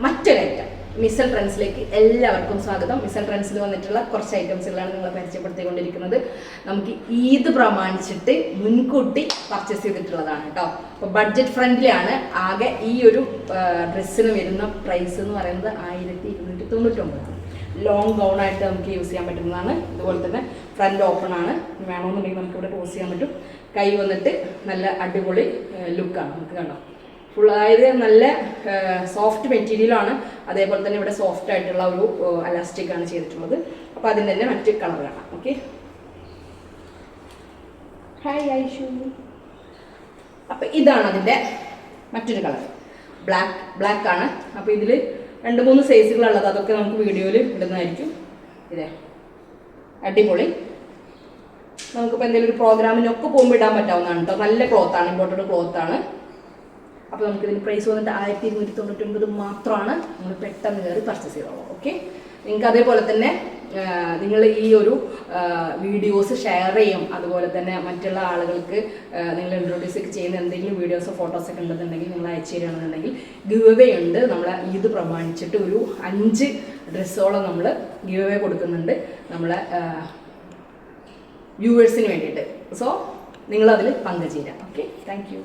മറ്റൊരു item micelle ട്രെൻഡ്സിലേക്ക് എല്ലാവർക്കും സ്വാഗതം. മിസൽ ട്രെൻഡ്സിൽ വന്നിട്ടുള്ള കുറച്ച് ഐറ്റംസുകളാണ് നിങ്ങളെ പരിചയപ്പെടുത്തിക്കൊണ്ടിരിക്കുന്നത്. നമുക്ക് ഈദ് പ്രമാണിച്ചിട്ട് മുൻകൂട്ടി പർച്ചേസ് ചെയ്തിട്ടുള്ളതാണ് കേട്ടോ. അപ്പോൾ ബഡ്ജറ്റ് ഫ്രണ്ട്ലി ആണ്. ആകെ ഈ ഒരു ഡ്രസ്സിന് വരുന്ന പ്രൈസ് എന്ന് പറയുന്നത് 1299. ലോങ് ഗൗൺ ആയിട്ട് നമുക്ക് യൂസ് ചെയ്യാൻ പറ്റുന്നതാണ്. ഇതുപോലെ തന്നെ ഫ്രണ്ട് ഓപ്പൺ ആണ്. വേണമെന്നുണ്ടെങ്കിൽ നമുക്ക് ഇവിടെ ക്ലോസ് ചെയ്യാൻ പറ്റും. കൈ വന്നിട്ട് നല്ല അടിപൊളി ലുക്കാണ്. നമുക്ക് കണ്ടോ, ഫുൾ അതായത് നല്ല സോഫ്റ്റ് മെറ്റീരിയലാണ്. അതേപോലെ തന്നെ ഇവിടെ സോഫ്റ്റ് ആയിട്ടുള്ള ഒരു അലാസ്റ്റിക് ആണ് ചെയ്തിട്ടുള്ളത്. അപ്പോൾ അതിൻ്റെ തന്നെ മറ്റ് കളർ കാണാം. Okay, hi Aishu. അപ്പോൾ ഇതാണ് അതിൻ്റെ മറ്റൊരു കളർ, ബ്ലാക്ക് ആണ്. അപ്പോൾ ഇതിൽ 2-3 സൈസുകളുള്ളത്, അതൊക്കെ നമുക്ക് വീഡിയോയിൽ ഇടുന്നതായിരിക്കും. ഇതേ അടിപൊളി, നമുക്കിപ്പോൾ എന്തെങ്കിലും ഒരു പ്രോഗ്രാമിനൊക്കെ പോകുമ്പോൾ ഇടാൻ പറ്റാവുന്നതാണ് കേട്ടോ. നല്ല ക്ലോത്താണ്, ഇമ്പോർട്ടഡ് ക്ലോത്താണ്. അപ്പോൾ നമുക്കിതിന് പ്രൈസ് വന്നിട്ട് 1299 മാത്രമാണ്. നിങ്ങൾ പെട്ടെന്ന് കയറി പർച്ചേസ് ചെയ്തോളൂ. ഓക്കെ, നിങ്ങൾക്ക് അതേപോലെ തന്നെ നിങ്ങൾ ഈ ഒരു വീഡിയോസ് ഷെയർ ചെയ്യും. അതുപോലെ തന്നെ മറ്റുള്ള ആളുകൾക്ക് നിങ്ങൾ ഇൻട്രൊഡ്യൂസ് ഒക്കെ ചെയ്യുന്ന എന്തെങ്കിലും വീഡിയോസോ ഫോട്ടോസൊക്കെ ഉണ്ടെന്നുണ്ടെങ്കിൽ നിങ്ങൾ അയച്ചു തരികയാണെന്നുണ്ടെങ്കിൽ ഗിവ് അവേ ഉണ്ട്. നമ്മൾ ഈദ് പ്രമാണിച്ചിട്ട് ഒരു 5 ഡ്രസ്സോളം നമ്മൾ ഗിവ് അവേ കൊടുക്കുന്നുണ്ട് നമ്മളെ വ്യൂവേഴ്സിന് വേണ്ടിയിട്ട്. സോ നിങ്ങളതിൽ പങ്കുചേരാം. Okay, thank U.